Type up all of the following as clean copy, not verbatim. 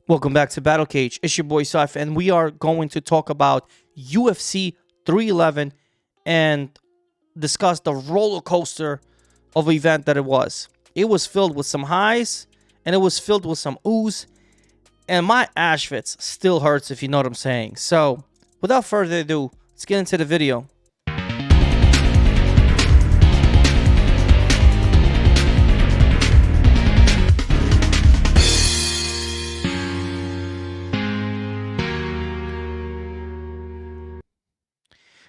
Welcome back to Battle Cage. It's your boy Saif, and we are going to talk about UFC 311 and discuss the roller coaster of event that it was. It was filled with some highs, and it was filled with some oohs, and my Auschwitz still hurts, if you know what I'm saying. So, without further ado, let's get into the video.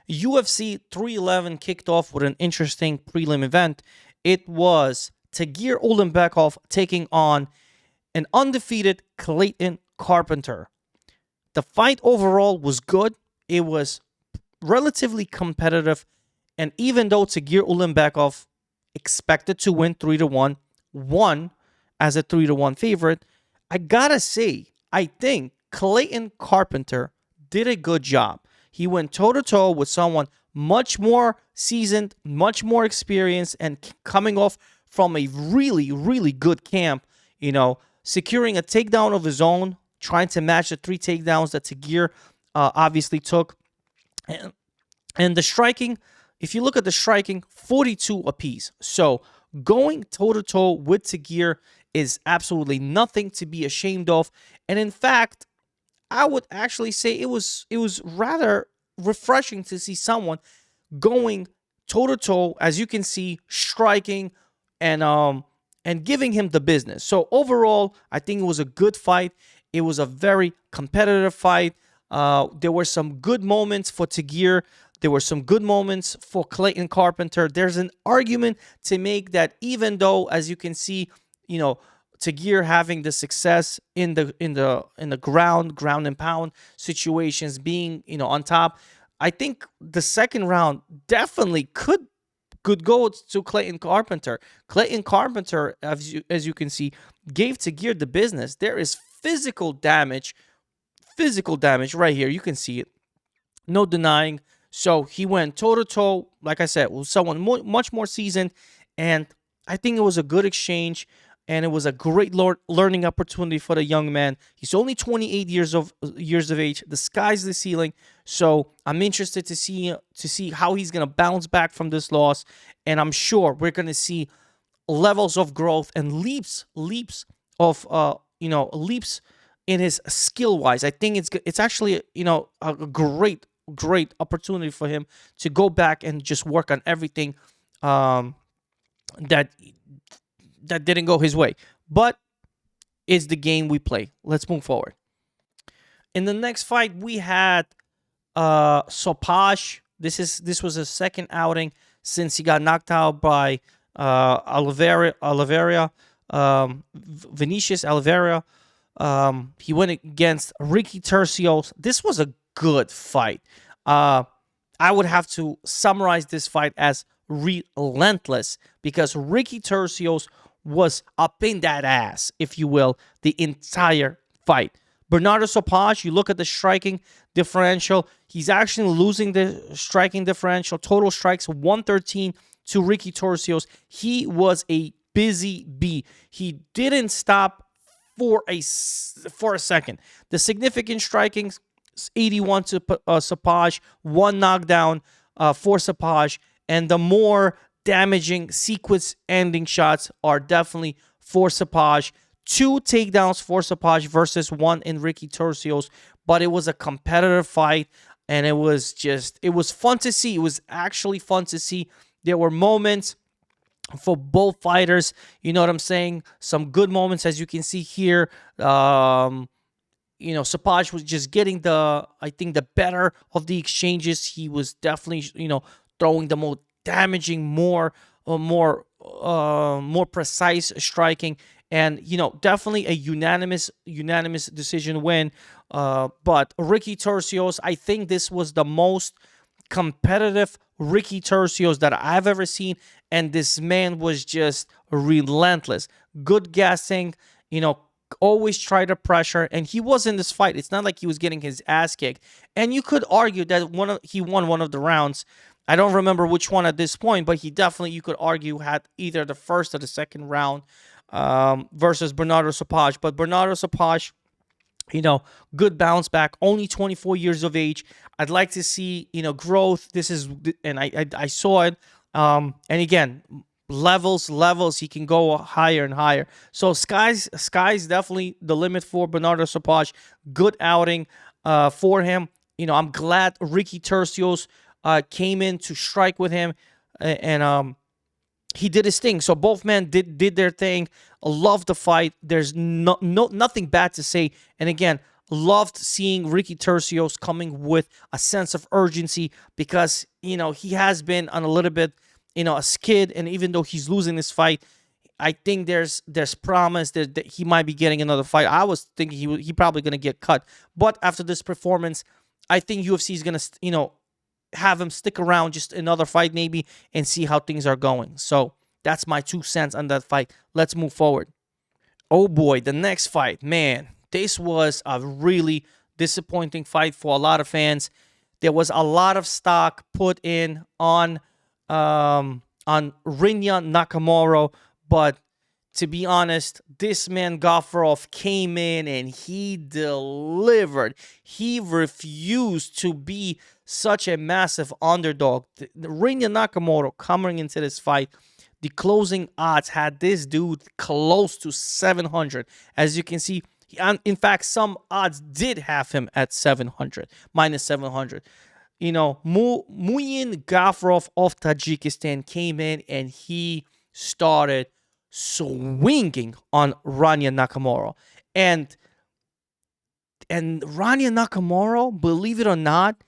UFC 311 kicked off with an interesting prelim event. It was Tagir Ulanbekov taking on an undefeated Clayton Carpenter. The fight overall was good. It was relatively competitive. And even though Tagir Ulanbekov expected to win 3-1, won as a 3-1 favorite, I gotta say, I think Clayton Carpenter did a good job. He went toe-to-toe with someone much more seasoned, much more experienced, and coming off from a really, really good camp, securing a takedown of his own, trying to match the 3 takedowns that Tagir obviously took. And the striking, if you look at the striking, 42 apiece. So going toe-to-toe with Tagir is absolutely nothing to be ashamed of. And in fact, I would actually say it was rather refreshing to see someone going toe-to-toe, as you can see, striking and giving him the business. So overall, I think it was a good fight. It was a very competitive fight. There were some good moments for Tagir. There were some good moments for Clayton Carpenter. There's an argument to make that even though, as you can see, Tagir having the success in the ground and pound situations, being on top, I think the second round definitely could go to Clayton Carpenter. Clayton Carpenter, as you can see, gave Tagir the business. There is physical damage right here. You can see it, no denying. So he went toe to toe, like I said, with someone much more seasoned, and I think it was a good exchange. And it was a great learning opportunity for the young man. He's only 28 years of age. The sky's the ceiling. So I'm interested to see how he's gonna bounce back from this loss. And I'm sure we're gonna see levels of growth and leaps of leaps in his skill wise. I think it's actually a great opportunity for him to go back and just work on everything that didn't go his way. But it's the game we play. Let's move forward. In the next fight, we had Sopaj. This was his second outing since he got knocked out by Vinicius Oliveira. He went against Ricky Tercios. This was a good fight. I would have to summarize this fight as relentless because Ricky Tercios was up in that ass, if you will, the entire fight. Bernardo Sopaj, you look at the striking differential, he's actually losing the striking differential. Total strikes 113 to Ricky Tercios. He was a busy bee. He didn't stop for a second. The significant striking, 81 to Sopaj, 1 knockdown for Sopaj, and the more damaging sequence-ending shots are definitely for Sopaj. 2 takedowns for Sopaj versus 1 in Ricky Tercios. But it was a competitive fight, and it was fun to see. It was actually fun to see. There were moments for both fighters. You know what I'm saying? Some good moments, as you can see here. Sopaj was just getting the better of the exchanges. He was definitely, throwing the most damaging, more precise striking, and definitely a unanimous decision win. But Ricky Tercios, I think this was the most competitive Ricky Tercios that I've ever seen, and this man was just relentless. Good guessing, always try to pressure, and he was in this fight. It's not like he was getting his ass kicked, and you could argue that he won one of the rounds. I don't remember which one at this point, but he definitely, you could argue, had either the first or the second round versus Bernardo Sopaj. But Bernardo Sopaj you know, good bounce back, only 24 years of age. I'd like to see, growth. This is, and I saw it. And again, levels, he can go higher and higher. So sky's definitely the limit for Bernardo Sapaj. Good outing for him. I'm glad Ricky Tercios came in to strike with him, and he did his thing. So both men did their thing. Loved the fight. There's nothing bad to say. And again, loved seeing Ricky Tercios coming with a sense of urgency, because he has been on a little bit a skid, and even though he's losing this fight, I think there's promise that he might be getting another fight. I was thinking he probably gonna get cut, but after this performance, I think UFC is gonna have him stick around just another fight maybe and see how things are going. So that's my 2 cents on that fight. Let's move forward. Oh boy, the next fight, man, this was a really disappointing fight for a lot of fans. There was a lot of stock put in Rinya Nakamura, but to be honest, this man Gafurov came in and he delivered. He refused to be such a massive underdog. Rinya Nakamura coming into this fight, the closing odds had this dude close to 700. As you can see, in fact, some odds did have him at 700, minus 700. Muyin Gafurov of Tajikistan came in and he started swinging on Rania Nakamura. And Rania Nakamura, believe it or not,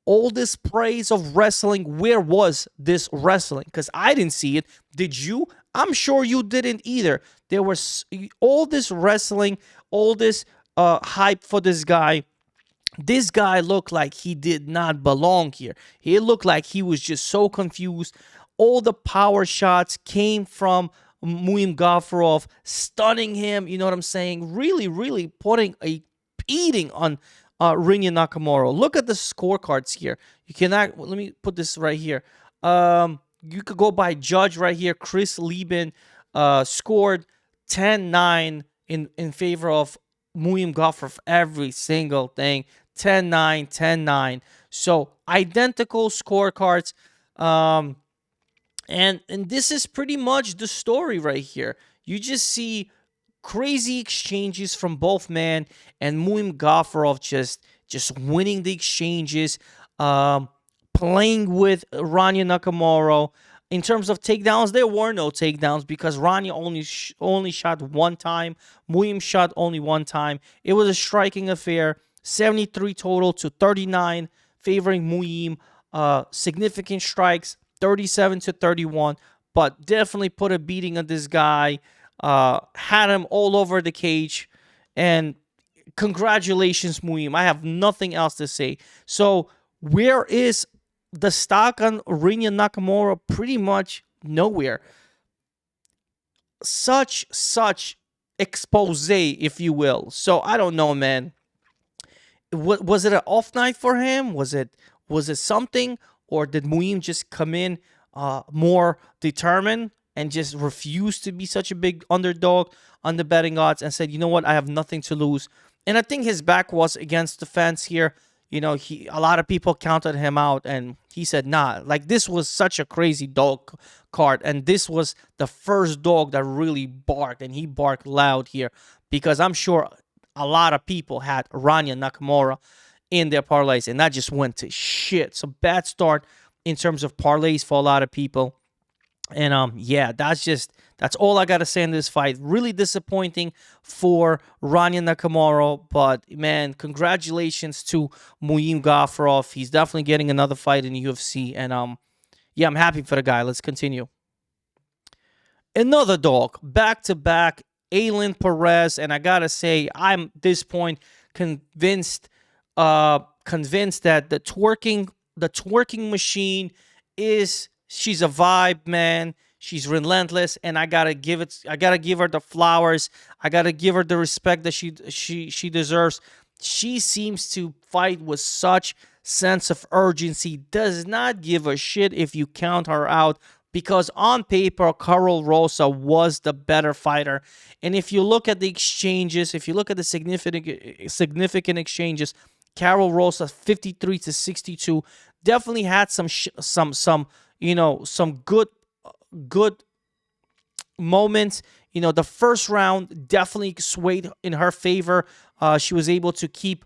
all this praise of wrestling, where was this wrestling? Because I didn't see it. Did you? I'm sure you didn't either. There was all this wrestling, all this hype for this guy. This guy looked like he did not belong here. He looked like he was just so confused. All the power shots came from Muim Gafurov, stunning him. You know what I'm saying? Really, really putting a beating on Rinya Nakamura. Look at the scorecards here. You cannot. Let me put this right here. You could go by judge right here. Chris Lieben scored 10-9 in favor of Muim Gafurov. Every single thing. 10-9, 10-9. So identical scorecards. And this is pretty much the story right here. You just see crazy exchanges from both men, and Muim Gafurov just winning the exchanges, playing with Rania Nakamura. In terms of takedowns, there were no takedowns because Rania only shot one time. Muim shot only one time. It was a striking affair. 73 total to 39, favoring Muim. Significant strikes, 37 to 31, but definitely put a beating on this guy. Had him all over the cage, and congratulations, Muim. I have nothing else to say. So where is the stock on Rinya Nakamura? Pretty much nowhere. Such expose, if you will. So I don't know, man. Was it an off night for him? Was it something, or did Muim just come in more determined and just refuse to be such a big underdog on the betting odds and said, you know what, I have nothing to lose? And I think his back was against the fence here. A lot of people counted him out, and he said, nah, like this was such a crazy dog card, and this was the first dog that really barked, and he barked loud here, because I'm sure a lot of people had Rania Nakamura in their parlays, and that just went to shit. So bad start in terms of parlays for a lot of people. And yeah, that's all I gotta say in this fight. Really disappointing for Rania Nakamura, but man, congratulations to Muim Gafurov. He's definitely getting another fight in the UFC, and yeah, I'm happy for the guy. Let's continue. Another dog, back to back, Aylin Perez, and I gotta say, I'm at this point convinced that the twerking machine she's a vibe, man. She's relentless, and I gotta give her the flowers. I gotta give her the respect that she deserves. She seems to fight with such sense of urgency. Does not give a shit if you count her out. because on paper, Carol Rosa was the better fighter. And if you look at the exchanges, if you look at the significant exchanges, Carol Rosa 53 to 62 definitely had some some good moments. The first round definitely swayed in her favor. She was able to keep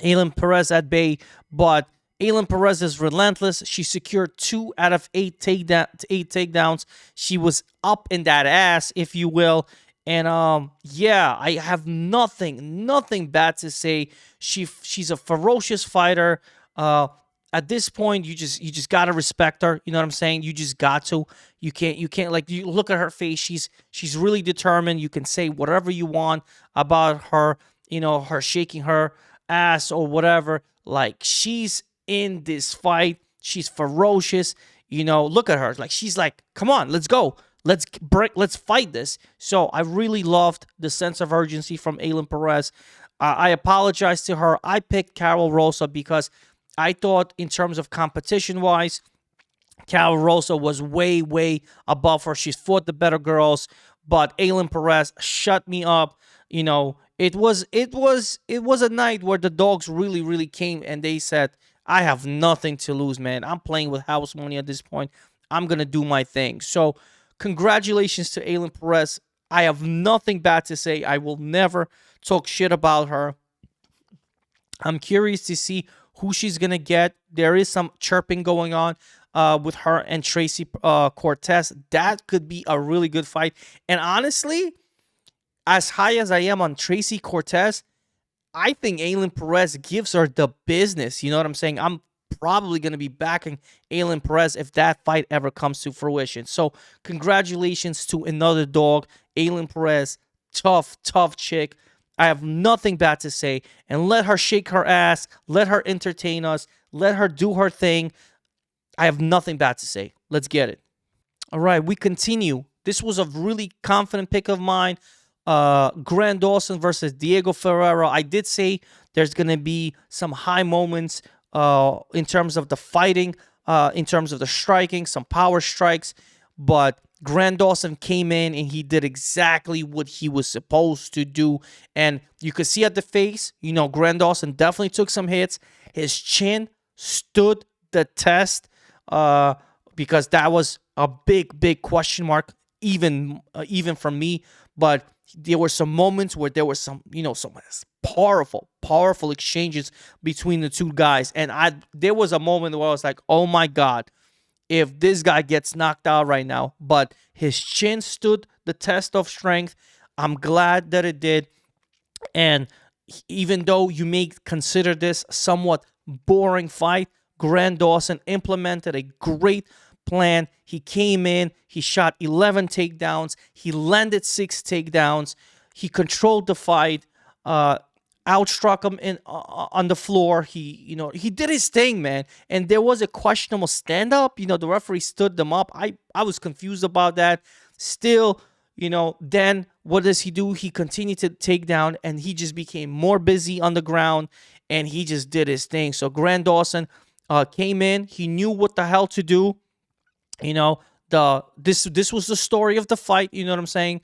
Aylin Perez at bay, but Aylin Perez is relentless. She secured 2 out of 8 takedowns. She was up in that ass, if you will. And yeah, I have nothing bad to say. She's a ferocious fighter. At this point, you just gotta respect her. You know what I'm saying? You just got to. You can't like, you look at her face. She's really determined. You can say whatever you want about her. Her shaking her ass or whatever. Like, she's in this fight. She's ferocious. Look at her. Like, she's like, come on, let's go. Let's fight this. So I really loved the sense of urgency from Aylin Perez. I apologize to her. I picked Carol Rosa because I thought, in terms of competition wise, Carol Rosa was way above her. She's fought the better girls, but Aylin Perez shut me up. It was a night where the dogs really came and they said, I have nothing to lose, man. I'm playing with house money at this point. I'm gonna do my thing. So congratulations to Aylin Perez. I have nothing bad to say. I will never talk shit about her. I'm curious to see who she's gonna get. There is some chirping going on with her and Tracy Cortez. That could be a really good fight. And honestly, as high as I am on Tracy Cortez, I think Aylin Perez gives her the business. You know what I'm saying? I'm probably going to be backing Aylin Perez if that fight ever comes to fruition. So congratulations to another dog, Aylin Perez. Tough chick. I have nothing bad to say. And let her shake her ass. Let her entertain us. Let her do her thing. I have nothing bad to say. Let's get it. All right, we continue. This was a really confident pick of mine. Grant Dawson versus Diego Ferreira. I did say there's going to be some high moments in terms of the fighting, in terms of the striking, some power strikes. But Grant Dawson came in and he did exactly what he was supposed to do. And you could see at the face, Grant Dawson definitely took some hits. His chin stood the test because that was a big question mark, even from me. But there were some moments where there were some powerful exchanges between the two guys. And there was a moment where I was like, oh my God, if this guy gets knocked out right now. But his chin stood the test of strength. I'm glad that it did. And even though you may consider this somewhat boring fight, Grant Dawson implemented a great plan. He came in, he shot 11 takedowns, he landed 6 takedowns, he controlled the fight, outstruck him on the floor. He did his thing, man. And there was a questionable stand up. The referee stood them up. I was confused about that. Still, then what does he do? He continued to take down, and he just became more busy on the ground, and he just did his thing. So Grant Dawson came in. He knew what the hell to do. This was the story of the fight. You know what I'm saying?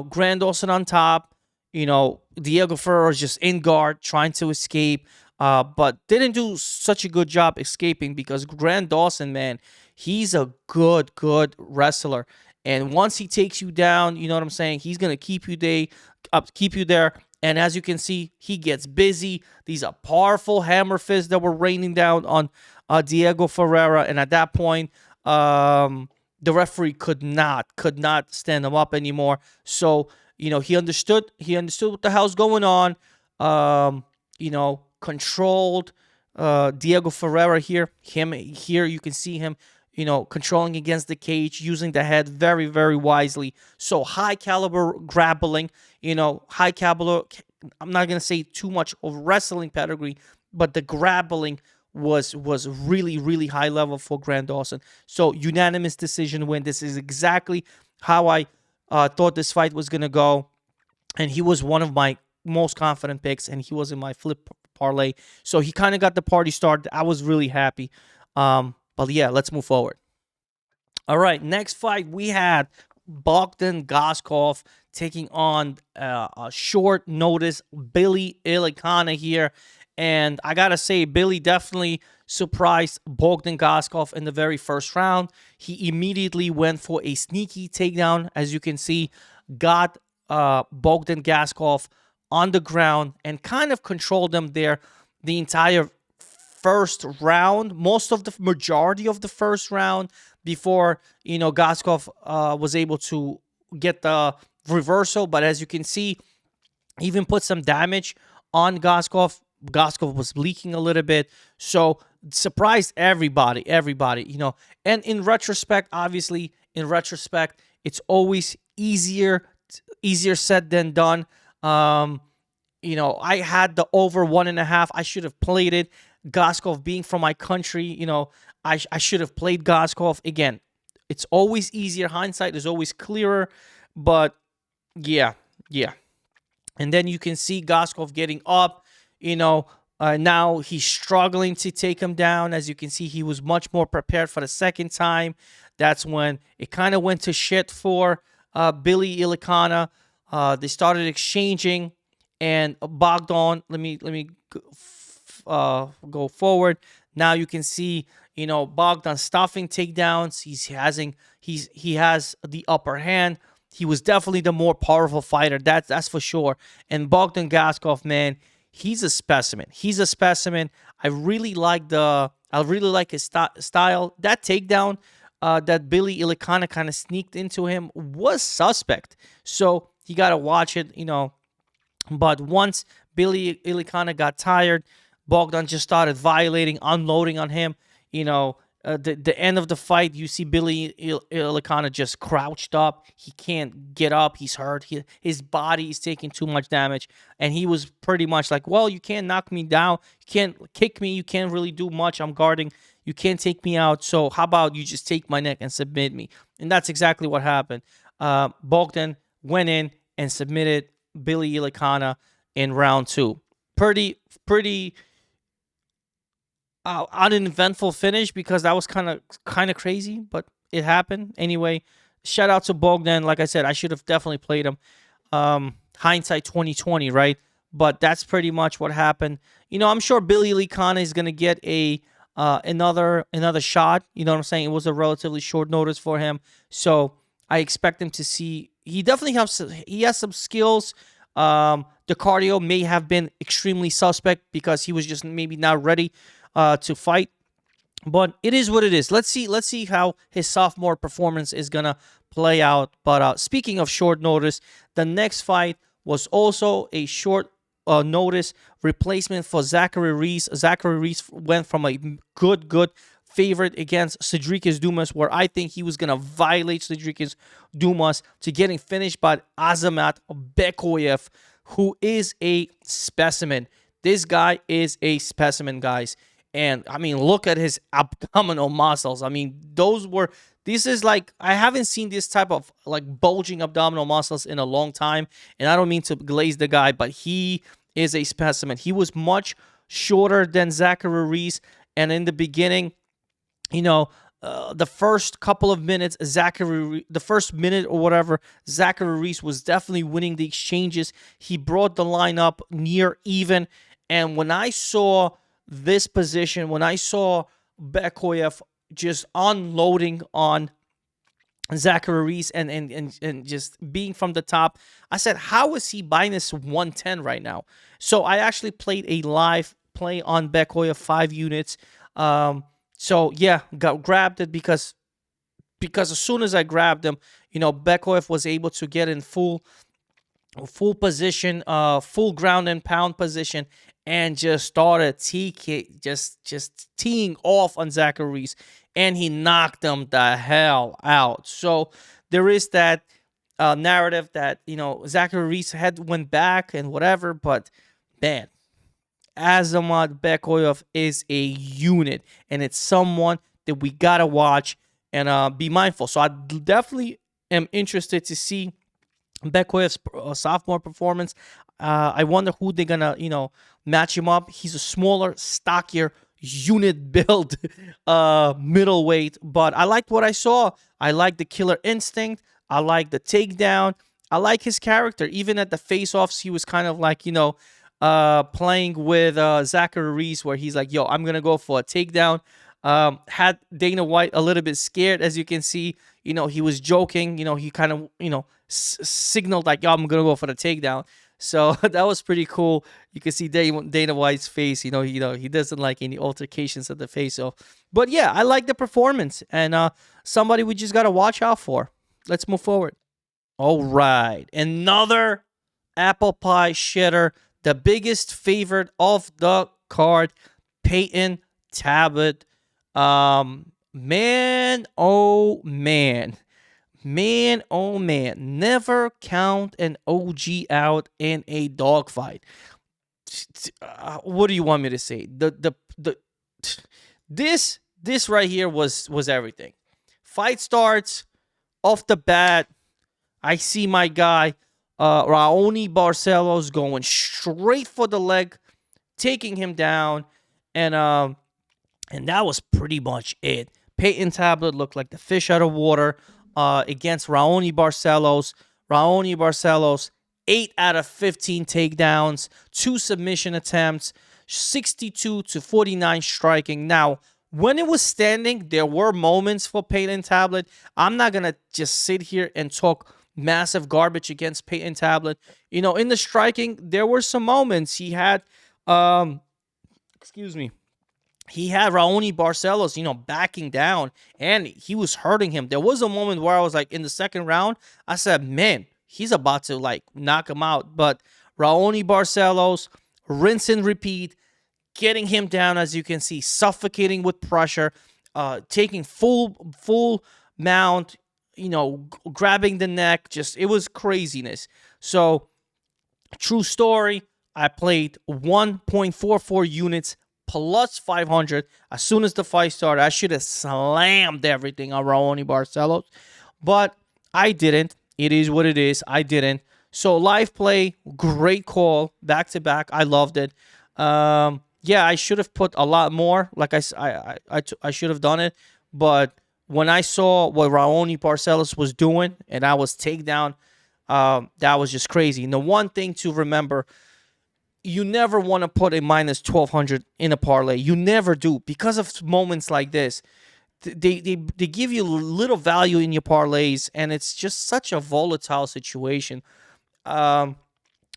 Grant Dawson on top. Diego Ferreira is just in guard, trying to escape, but didn't do such a good job escaping because Grant Dawson, man, he's a good wrestler. And once he takes you down, you know what I'm saying? He's gonna keep you there. And as you can see, he gets busy. These are powerful hammer fists that were raining down on Diego Ferreira. And at that point, the referee could not stand him up anymore. So, he understood what the hell's going on. Controlled Diego Ferreira here. Here you can see him, controlling against the cage, using the head very, very wisely. So high caliber grappling, high caliber. I'm not going to say too much of wrestling pedigree, but the grappling was really, really high level for Grant Dawson. So unanimous decision win. This is exactly how I thought this fight was going to go. And he was one of my most confident picks, and he was in my flip parlay. So he kind of got the party started. I was really happy. But yeah, let's move forward. All right, next fight we had Bogdan Goskov taking on a short notice Billy Ilikana here. And I got to say, Billy definitely surprised Bogdan Goskov in the very first round. He immediately went for a sneaky takedown, as you can see, got Bogdan Goskov on the ground and kind of controlled him there the entire first round, most of the majority of the first round, before Goskov was able to get the reversal. But as you can see, even put some damage on Goskov. Goskov was leaking a little bit, so surprised everybody. And in retrospect, obviously, it's always easier said than done. I had the over 1.5. I should have played it. Goskov being from my country, I should have played Goskov. Again, it's always easier. Hindsight is always clearer. But yeah. And then you can see Goskov getting up. Now he's struggling to take him down. As you can see, he was much more prepared for the second time. That's when it kind of went to shit for Billy Ilikana. They started exchanging, and Bogdan. Let me go forward. Now you can see, Bogdan stuffing takedowns. He has the upper hand. He was definitely the more powerful fighter. That's for sure. And Bogdan Goskov, man, he's a specimen. I really like his style. That takedown that Billy Ilikana kind of sneaked into him was suspect. So you got to watch it, But once Billy Ilikana got tired, Bogdan just started violating, unloading on him. The end of the fight, you see Billy Ilikana just crouched up. He can't get up. He's hurt. His body is taking too much damage. And he was pretty much like, well, you can't knock me down. You can't kick me. You can't really do much. I'm guarding. You can't take me out. So how about you just take my neck and submit me? And that's exactly what happened. Bogdan went in and submitted Billy Ilikana in round 2. Pretty uneventful finish, because that was kind of crazy, but it happened anyway. Shout out to Bogdan. Like I said, I should have definitely played him. Hindsight 2020, right? But that's pretty much what happened. I'm sure Billy Ilikana is gonna get another shot. You know what I'm saying? It was a relatively short notice for him, so I expect him to see. He definitely has some skills. The cardio may have been extremely suspect because he was just maybe not ready to fight. But it is what it is. Let's see how his sophomore performance is gonna play out. But speaking of short notice, the next fight was also a short notice replacement for Zachary Reese. Zachary Reese went from a good favorite against Cedric Dumas, where I think he was gonna violate Cedric Dumas, to getting finished by Azamat Bekoyev, who is a specimen. This guy is a specimen, guys. And I mean, look at his abdominal muscles. I mean, this is like, I haven't seen this type of like bulging abdominal muscles in a long time. And I don't mean to glaze the guy, but he is a specimen. He was much shorter than Zachary Reese. And in the beginning, the first couple of minutes, the first minute or whatever, Zachary Reese was definitely winning the exchanges. He brought the line up near even. And when I saw this position, when I saw Bekoyev just unloading on Zachary Reese and just being from the top, I said, how is he minus 110 right now? So I actually played a live play on Bekoyev 5 units. So yeah, grabbed it because as soon as I grabbed him, Bekoyev was able to get in full position, full ground and pound position, and just started teeing off on Zachary Reese, and he knocked him the hell out. So there is that narrative that Zachary Reese had went back and whatever, but man, Azamat Bekoyev is a unit, and it's someone that we gotta watch and be mindful. So I definitely am interested to see Bekoyev's sophomore performance. I wonder who they're gonna, match him up. He's a smaller, stockier unit build middleweight, but I liked what I saw. I like the killer instinct. I like the takedown. I like his character. Even at the face-offs, he was kind of like, playing with Zachary Reese, where he's like, yo, I'm going to go for a takedown. Had Dana White a little bit scared, as you can see. He was joking. He kind of, signaled like, yo, I'm going to go for the takedown. So that was pretty cool. You can see Dana White's face. He doesn't like any altercations at the face-off. But yeah, I like the performance, and somebody we just got to watch out for. Let's move forward. All right, another apple pie shitter, the biggest favorite of the card, Peyton Tablet. Man, oh man. Man, oh man, never count an OG out in a dogfight. What do you want me to say? This right here was everything. Fight starts off the bat. I see my guy Raoni Barcelos going straight for the leg, taking him down, and that was pretty much it. Peyton Tablet looked like the fish out of water against Raoni Barcelos. Raoni Barcelos, 8 out of 15 takedowns, 2 submission attempts, 62-49 striking. Now, when it was standing, there were moments for Peyton Tablet. I'm not going to just sit here and talk massive garbage against Peyton Tablet. In the striking, there were some moments. He had, he had Raoni Barcelos, backing down, and he was hurting him. There was a moment where I was like, in the second round, I said, man, he's about to, like, knock him out. But Raoni Barcelos, rinse and repeat, getting him down, as you can see, suffocating with pressure, taking full mount, grabbing the neck. It was craziness. So, true story, I played 1.44 units plus 500. As soon as the fight started, I should have slammed everything on Raoni Barcelos, but I didn't. It is what it is. I didn't. So live play, great call, back to back. I loved it. Yeah, I should have put a lot more. Like I should have done it, but when I saw what Raoni Barcelos was doing, and I was takedown, that was just crazy. And the one thing to remember, you never want to put a minus 1,200 in a parlay. You never do, because of moments like this. They give you little value in your parlays, and it's just such a volatile situation.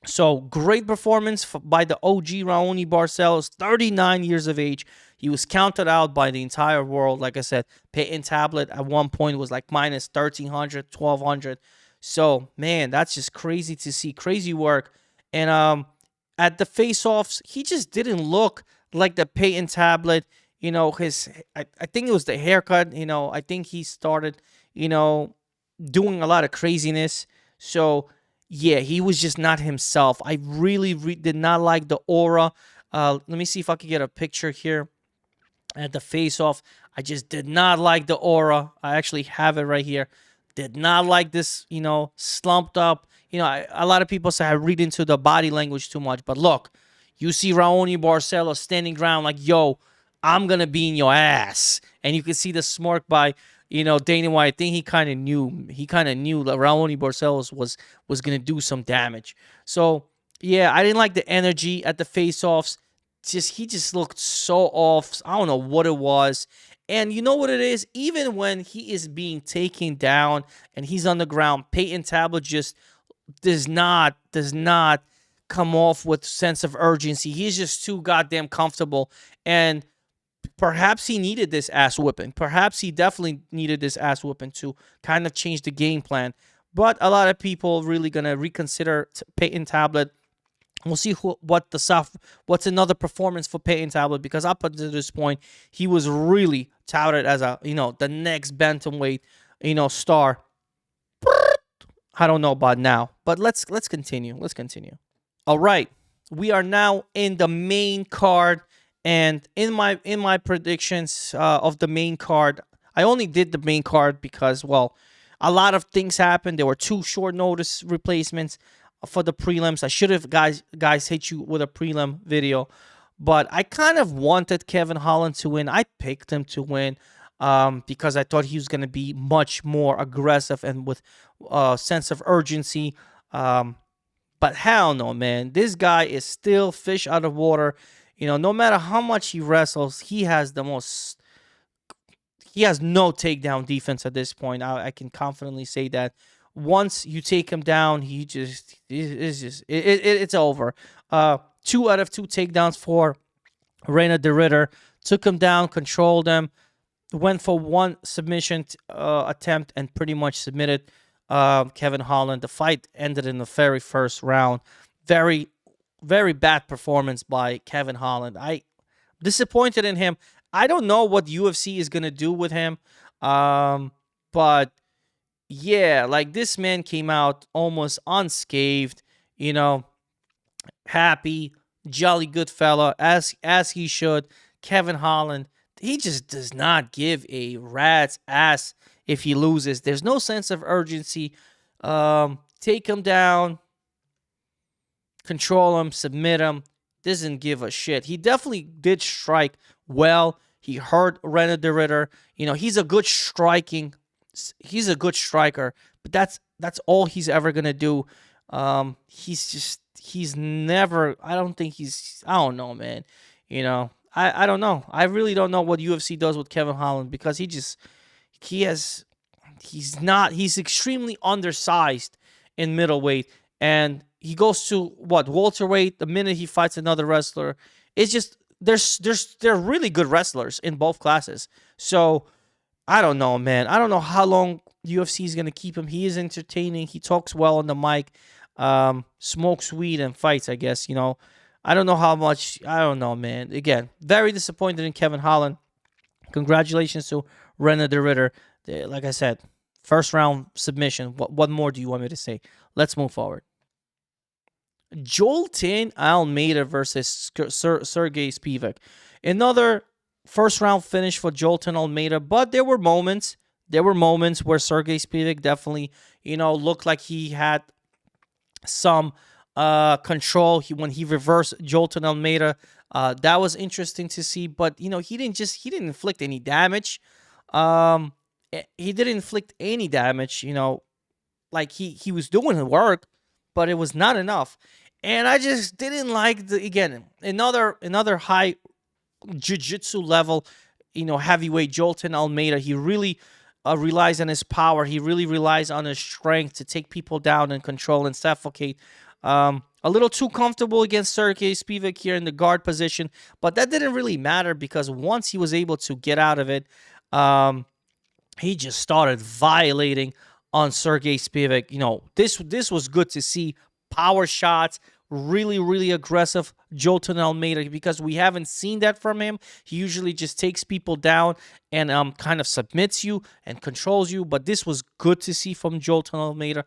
So great performance by the OG Raoni Barcelos, 39 years of age. He was counted out by the entire world. Like I said, Peyton Tablet at one point was like minus 1,300, 1,200. So, man, that's just crazy to see. Crazy work. And at the face-offs, he just didn't look like the Peyton Tablet. I think it was the haircut. I think he started, doing a lot of craziness. So, yeah, he was just not himself. I really did not like the aura. Let me see if I can get a picture here at the face-off. I just did not like the aura. I actually have it right here. Did not like this, slumped up. A lot of people say I read into the body language too much. But look, you see Raoni Barcelos standing ground like, yo, I'm going to be in your ass. And you can see the smirk by, Dana White. I think he kind of knew. He kind of knew that Raoni Barcelos was going to do some damage. So, yeah, I didn't like the energy at the face-offs. He just looked so off. I don't know what it was. And you know what it is? Even when he is being taken down and he's on the ground, Peyton Tablet just does not come off with sense of urgency. He's just too goddamn comfortable. And perhaps he needed this ass whipping. Perhaps he definitely needed this ass whipping to kind of change the game plan. But a lot of people really going to reconsider Peyton Tablet. We'll see what's another performance for Peyton Tablet, because up until this point, he was really touted as the next bantamweight, star. I don't know about now, but let's continue. Let's continue. All right, we are now in the main card, and in my predictions of the main card, I only did the main card because, well, a lot of things happened. There were 2 short notice replacements for the prelims. I should have guys hit you with a prelim video, but I kind of wanted Kevin Holland to win. I picked him to win because I thought he was going to be much more aggressive and with a sense of urgency. Um, but hell no, man. This guy is still fish out of water. No matter how much he wrestles, he has no takedown defense at this point. I can confidently say that. Once you take him down, it's over. 2 out of 2 takedowns for Reina de Ritter. Took him down, controlled him, went for one submission attempt and pretty much submitted Kevin Holland. The fight ended in the very first round. Very, very bad performance by Kevin Holland. I disappointed in him. I don't know what UFC is gonna do with him, but yeah, like this man came out almost unscathed. You know, happy, jolly good fella, as he should. Kevin Holland, he just does not give a rat's ass if he loses. There's no sense of urgency. Take him down, control him, submit him. Doesn't give a shit. He definitely did strike well. He hurt René de Ritter. He's a good striking. He's a good striker, but that's all he's ever gonna do. He's never. I don't think he's. I don't know, man. I don't know. I really don't know what UFC does with Kevin Holland because he has he's not he's extremely undersized in middleweight, and he goes to what welterweight the minute he fights another wrestler. It's just they're really good wrestlers in both classes. So I don't know, man. I don't know how long UFC is gonna keep him. He is entertaining. He talks well on the mic. Smokes weed and fights. I guess I don't know how much. I don't know, man. Again, very disappointed in Kevin Holland. Congratulations to René de Ritter. Like I said, first round submission. What more do you want me to say? Let's move forward. Joltin Almeida versus Sergey Spivak. Another first round finish for Joltin Almeida, but there were moments. There were moments where Sergey Spivak definitely, looked like he had some control. When he reversed Joltin Almeida, that was interesting to see. But he didn't inflict any damage. He didn't inflict any damage. Like he was doing the work, but it was not enough. And I just didn't like another high jiu-jitsu level, heavyweight Joltin Almeida. He really relies on his power. He really relies on his strength to take people down and control and suffocate. A little too comfortable against Sergey Spivak here in the guard position, but that didn't really matter because once he was able to get out of it, he just started violating on Sergey Spivak. This was good to see. Power shots, really, really aggressive Joltin Almeida, because we haven't seen that from him. He usually just takes people down and kind of submits you and controls you. But this was good to see from Joltin Almeida,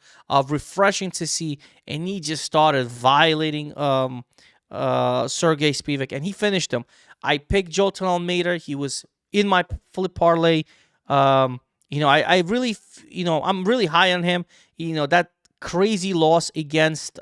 refreshing to see, and he just started violating Sergey Spivak, and he finished him. I picked Joltin Almeida. He was in my flip parlay. I really, I'm really high on him. That crazy loss against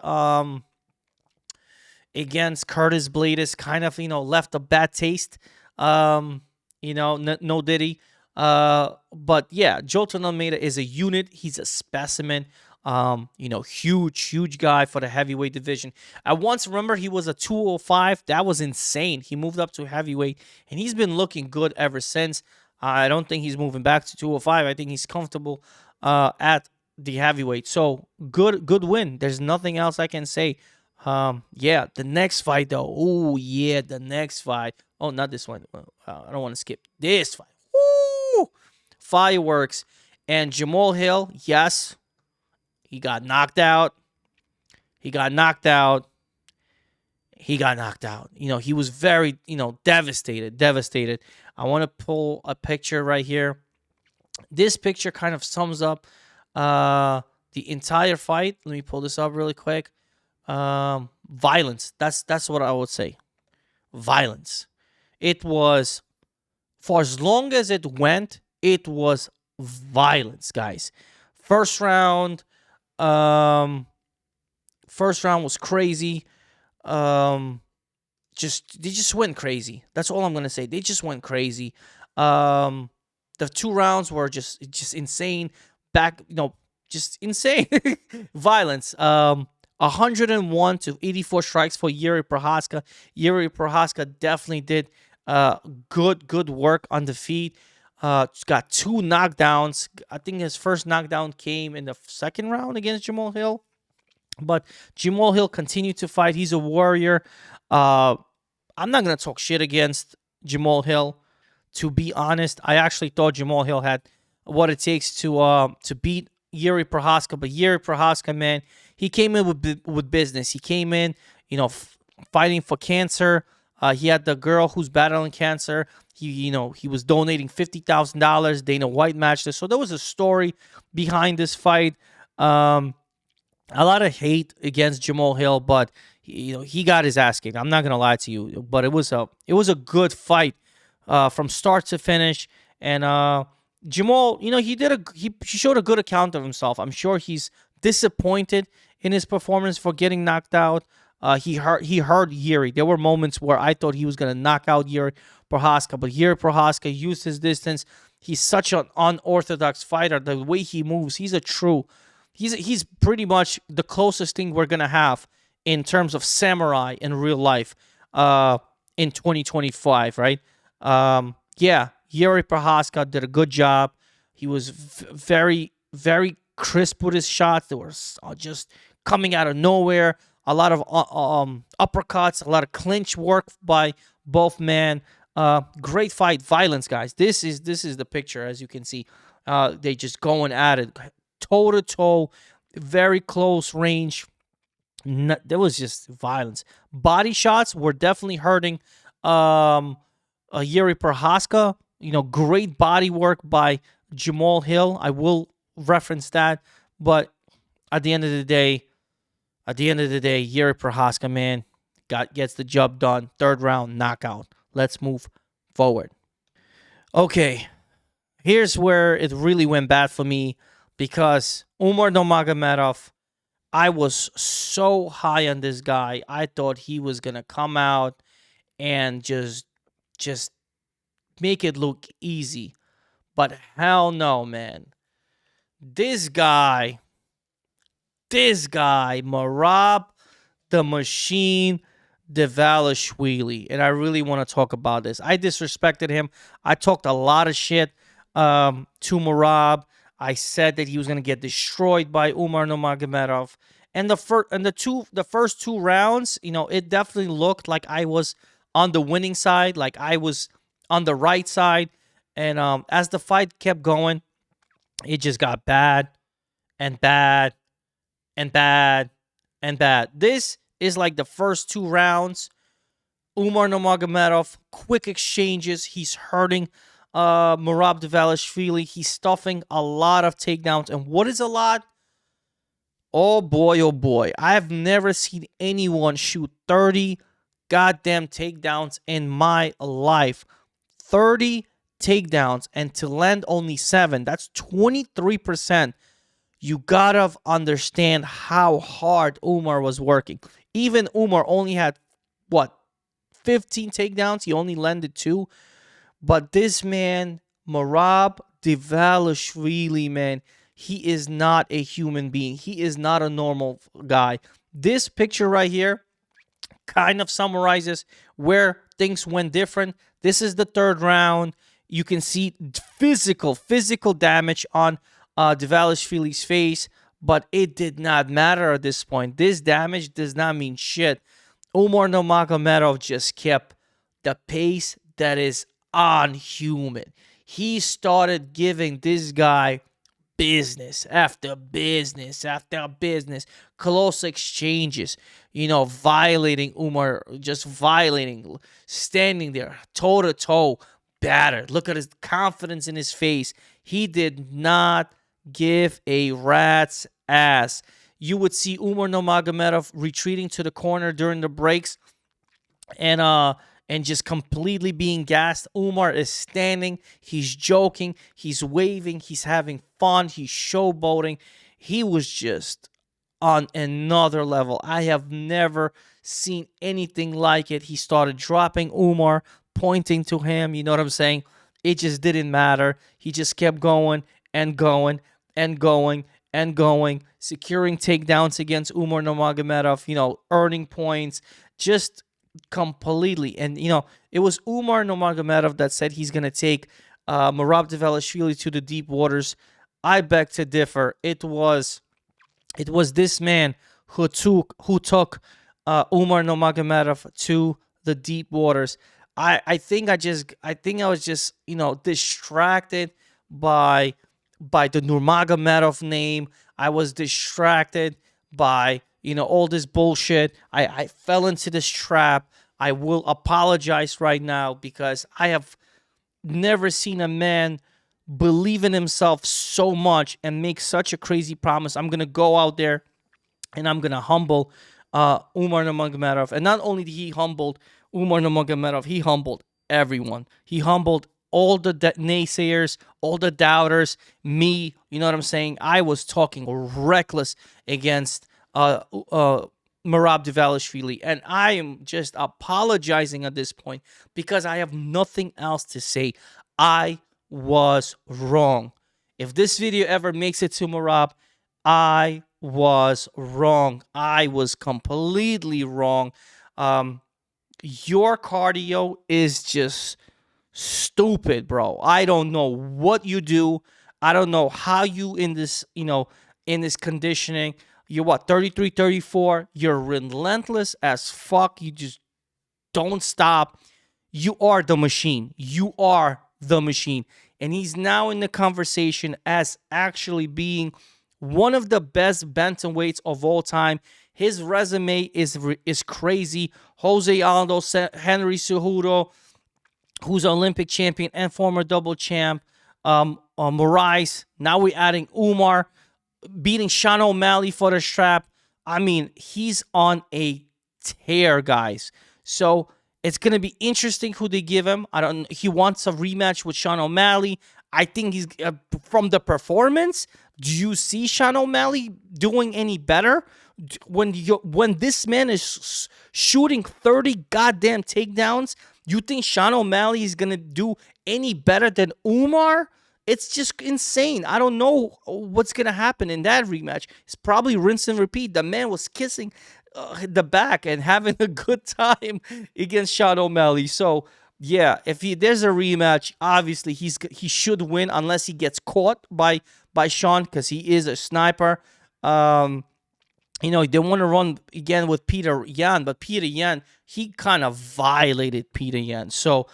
Curtis Blaydes kind of left a bad taste. No Diddy. But yeah, Joltin Almeida is a unit. He's a specimen. Huge guy for the heavyweight division. I once remember he was a 205. That was insane. He moved up to heavyweight, and he's been looking good ever since. I don't think he's moving back to 205. I think he's comfortable at the heavyweight. So good win. There's nothing else I can say. The next fight though. Oh yeah, the next fight. Oh, not this one. I don't want to skip this fight. Woo! Fireworks. And Jamal Hill, yes, he got knocked out. He got knocked out. He was very, devastated. I want to pull a picture right here. This picture kind of sums up the entire fight. Let me pull this up really quick. Violence. That's what I would say. Violence. It was, for as long as it went, it was violence, guys. First round was crazy. they just went crazy. That's all I'm gonna say. They just went crazy. Um, the 2 rounds were just insane. Back, just insane violence. 101 to 84 strikes for Yuri Prohaska. Yuri Prohaska definitely did good work on the feet. Got 2 knockdowns. I think his first knockdown came in the second round against Jamal Hill. But Jamal Hill continued to fight. He's a warrior. Uh, I'm not gonna talk shit against Jamal Hill. To be honest, I actually thought Jamal Hill had what it takes to beat Yuri Prohaska. But Yuri Prohaska, man, he came in with business. He came in, fighting for cancer. He had the girl who's battling cancer. He was donating $50,000. Dana White matched this, so there was a story behind this fight. A lot of hate against Jamal Hill, but he got his ass kicked. I'm not gonna lie to you, but it was a good fight from start to finish. And Jamal, he showed a good account of himself. I'm sure he's disappointed in his performance for getting knocked out. He hurt Yuri. There were moments where I thought he was gonna knock out Yuri Prohaska, but Yuri Prohaska used his distance. He's such an unorthodox fighter. The way he moves, he's pretty much the closest thing we're gonna have in terms of samurai in real life in 2025, right? Yeah, Yuri Prohaska did a good job. He was very, very crisp with his shots. They were just coming out of nowhere. A lot of uppercuts, a lot of clinch work by both men. Great fight, violence, guys. This is the picture, as you can see. They just going at it, toe to toe, very close range. There was just violence. Body shots were definitely hurting Yuri Prohaska. Great body work by Jamal Hill. I will reference that, but at the end of the day, Yuri Prohaska, man, gets the job done. 3rd round knockout. Let's move forward. Okay, here's where it really went bad for me because Umar Nurmagomedov, I was so high on this guy. I thought he was gonna come out and just make it look easy. But hell no, man. This guy, Marab the Machine Devalishvili, and I really want to talk about this. I disrespected him. I talked a lot of shit to Marab. I said that he was going to get destroyed by Umar Nurmagomedov. And the first 2 rounds, it definitely looked like I was on the winning side, like I was on the right side. And as the fight kept going, it just got bad and bad and bad and bad. This is like the first 2 rounds. Umar Nurmagomedov, quick exchanges. He's hurting Merab Dvalishvili. He's stuffing a lot of takedowns. And what is a lot? Oh boy. I've never seen anyone shoot 30 goddamn takedowns in my life. 30 takedowns and to land only 7. That's 23%. You gotta understand how hard Umar was working. Even Umar only had, 15 takedowns? He only landed 2. But this man, Merab Dvalishvili, man, he is not a human being. He is not a normal guy. This picture right here kind of summarizes where things went different. This is the 3rd round. You can see physical damage on Dvalishvili's face, but it did not matter at this point. This damage does not mean shit. Umar Nurmagomedov just kept the pace that is unhuman. He started giving this guy business after business after business, close exchanges, violating Umar, just violating, standing there toe to toe, battered. Look at his confidence in his face. He did not give a rat's ass. You would see Umar Nurmagomedov retreating to the corner during the breaks and just completely being gassed. Umar is standing, he's joking, he's waving, he's having fun, he's showboating. He was just on another level. I have never seen anything like it. He started dropping Umar, pointing to him. You know what I'm saying? It just didn't matter. He just kept going and going and going and going, securing takedowns against Umar Nurmagomedov, earning points, just completely. And, it was Umar Nurmagomedov that said he's going to take Merab Dvalishvili to the deep waters. I beg to differ. It was this man who took Umar Nurmagomedov to the deep waters. I think I was just distracted by the Nurmagomedov name. I was distracted by all this bullshit. I fell into this trap. I will apologize right now because I have never seen a man believe in himself so much and make such a crazy promise. I'm gonna go out there and I'm gonna humble Umar Nurmagomedov. And not only did he humbled Umar Nurmagomedov, he humbled everyone. He humbled all the naysayers, all the doubters, me. You know what I'm saying? I was talking reckless against Merab Dvalishvili, and I am just apologizing at this point because I have nothing else to say. I was wrong. If this video ever makes it to Merab, I was wrong. I was completely wrong. Your cardio is just stupid, bro. I don't know what you do. I don't know how you in this, in this conditioning. You're what, 33, 34? You're relentless as fuck. You just don't stop. You are the machine. You are the machine. And he's now in the conversation as actually being one of the best bantamweights of all time. His resume is crazy. Jose Aldo, Henry Cejudo, who's an Olympic champion and former double champ, Moraes. Now we're adding Umar, beating Sean O'Malley for the strap. I mean, he's on a tear, guys. So it's going to be interesting who they give him. He wants a rematch with Sean O'Malley. I think he's from the performance. Do you see Sean O'Malley doing any better? When this man is shooting 30 goddamn takedowns, you think Sean O'Malley is going to do any better than Umar? It's just insane. I don't know what's going to happen in that rematch. It's probably rinse and repeat. The man was kissing the back and having a good time against Sean O'Malley. So, yeah, if there's a rematch, obviously he should win unless he gets caught by Sean because he is a sniper. They want to run again with Peter Yan, but Peter Yan, he kind of violated Peter Yan. So,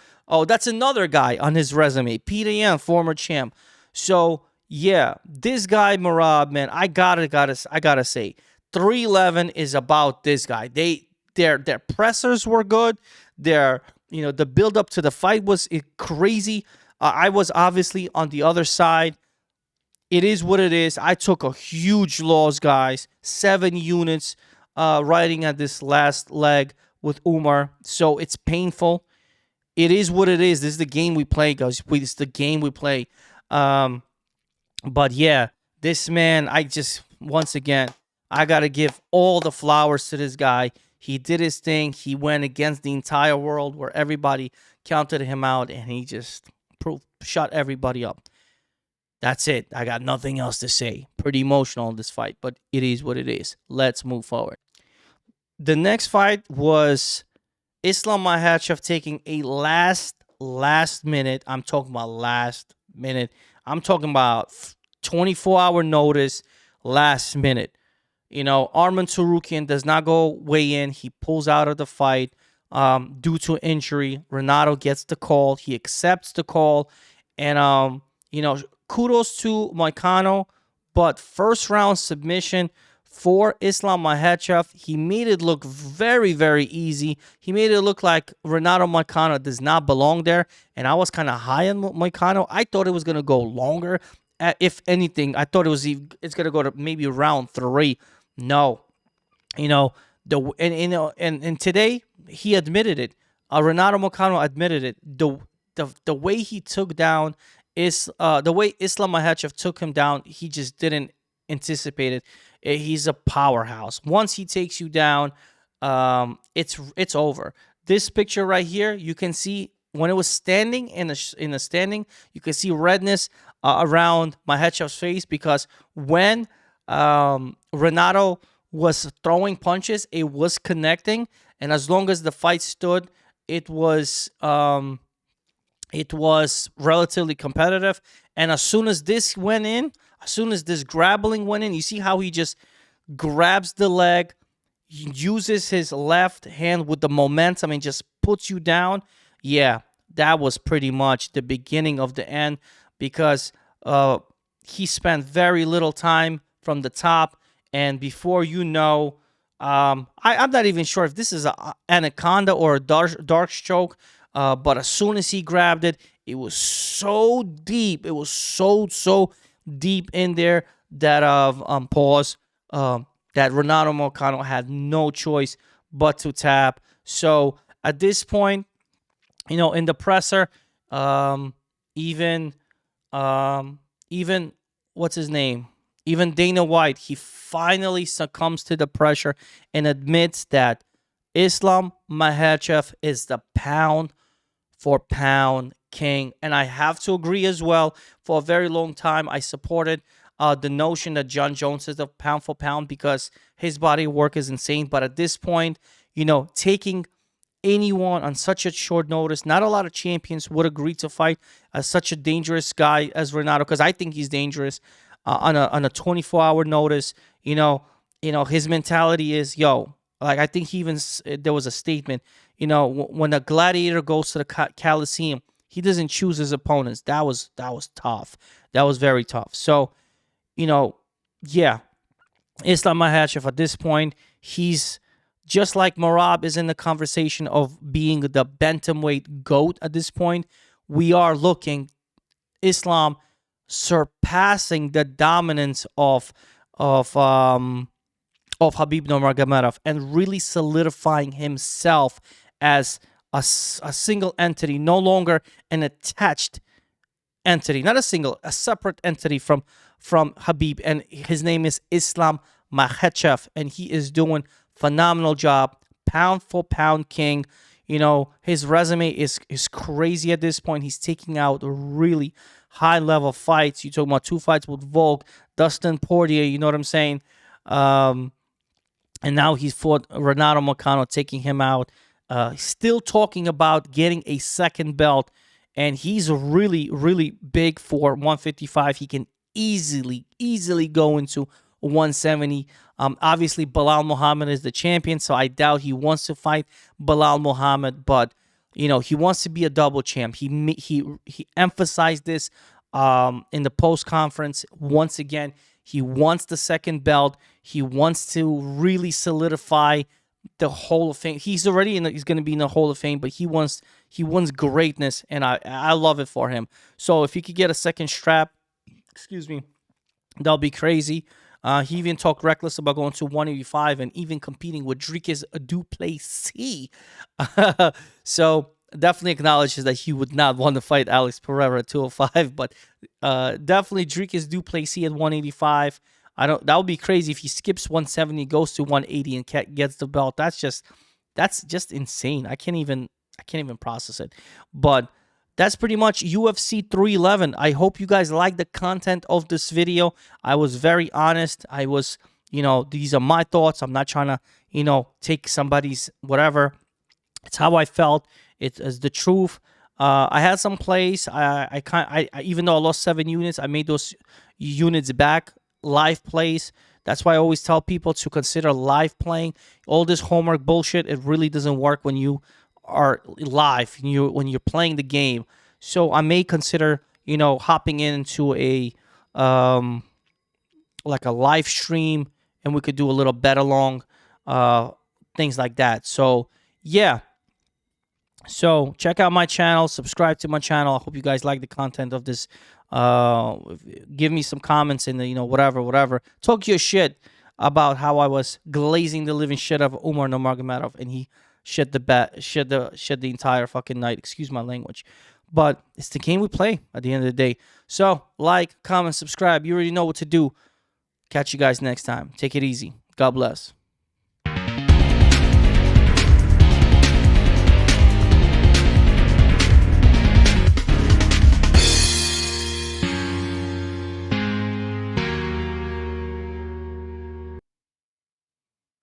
that's another guy on his resume. Peter Yan, former champ. So, yeah, this guy, Merab, man, I gotta say, 311 is about this guy. Their pressers were good. The build up to the fight was crazy. I was obviously on the other side. It is what it is. I took a huge loss, guys. 7 units riding at this last leg with Umar. So it's painful. It is what it is. This is the game we play, guys. It's the game we play. But yeah, this man, once again, I got to give all the flowers to this guy. He did his thing. He went against the entire world where everybody counted him out, and he just shut everybody up. That's it. I got nothing else to say. Pretty emotional in this fight, but it is what it is. Let's move forward. The next fight was Islam Makhachev taking a last minute. I'm talking about last minute. I'm talking about 24-hour notice, last minute. Arman Tsarukyan does not go weigh in. He pulls out of the fight due to injury. Renato gets the call. He accepts the call. And, kudos to Moicano, but first round submission for Islam Makhachev. He made it look very, very easy. He made it look like Renato Moicano does not belong there, and I was kind of high on Moicano. I thought it was going to go longer. If anything, I thought it's going to go to maybe round 3. No. And today he admitted it. Renato Moicano admitted it. The way he took down is the way Islam Makhachev took him down, he just didn't anticipate it. He's a powerhouse. Once he takes you down, it's over. This picture right here, you can see when it was standing in the standing, you can see redness around Makhachev's face, because when Renato was throwing punches, it was connecting, and as long as the fight stood, it was relatively competitive. And as soon as this went in, as soon as this grappling went in, you see how he just grabs the leg, uses his left hand with the momentum and just puts you down. Yeah, that was pretty much the beginning of the end, because he spent very little time from the top, and before you know, I'm not even sure if this is a anaconda or a dark stroke, but as soon as he grabbed it, it was so deep. It was so deep in there that that Renato Moicano had no choice but to tap. So at this point, in the presser, even even what's his name? Even Dana White, he finally succumbs to the pressure and admits that Islam Makhachev is the pound for pound king. And I have to agree as well. For a very long time, I supported the notion that John Jones is the pound for pound, because his body work is insane. But at this point, taking anyone on such a short notice, not a lot of champions would agree to fight as such a dangerous guy as Renato, because I think he's dangerous on a 24-hour notice. His mentality is, like, I think there was a statement, when a gladiator goes to the Coliseum, he doesn't choose his opponents. That was tough. That was very tough. So, yeah, Islam Makhachev at this point, he's just like Merab is in the conversation of being the bantamweight GOAT at this point. We are looking Islam surpassing the dominance of Habib Nurmagomedov and really solidifying himself as a single entity, no longer an attached entity, not a separate entity from Habib. And his name is Islam Makhachev, and he is doing phenomenal job, pound for pound king. His resume is crazy at this point. He's taking out really high level fights. You're talking about 2 fights with Volk, Dustin Poirier, you know what I'm saying? And now he's fought Renato Moicano, taking him out. Still talking about getting a second belt, and he's really, really big for 155. He can easily go into 170. Obviously, Bilal Muhammad is the champion, so I doubt he wants to fight Bilal Muhammad, but he wants to be a double champ. He emphasized this in the post conference. Once again, he wants the second belt. He wants to really solidify the Hall of Fame. He's already he's going to be in the Hall of Fame, but he wants greatness, and I love it for him. So if he could get a second strap, excuse me, that'll be crazy. He even talked reckless about going to 185 and even competing with Dricus du Plessis. So definitely acknowledges that he would not want to fight Alex Pereira at 205, but definitely Dricus du Plessis at 185. That would be crazy if he skips 170, goes to 180, and gets the belt. That's just insane. I can't even process it. But that's pretty much UFC 311. I hope you guys like the content of this video. I was very honest. I was, these are my thoughts. I'm not trying to, take somebody's whatever. It's how I felt. It is the truth. I had some plays. I even though I lost 7 units, I made those units back. Live plays. That's why I always tell people to consider live playing. All this homework bullshit, it really doesn't work when you are live, when you're playing the game. So I may consider, hopping into a like a live stream, and we could do a little bet along, things like that. So yeah. So check out my channel, subscribe to my channel. I hope you guys like the content of this. Give me some comments in the, whatever. Talk your shit about how I was glazing the living shit out of Umar Nurmagomedov, and he shit the entire fucking night. Excuse my language. But it's the game we play at the end of the day. So like, comment, subscribe. You already know what to do. Catch you guys next time. Take it easy. God bless.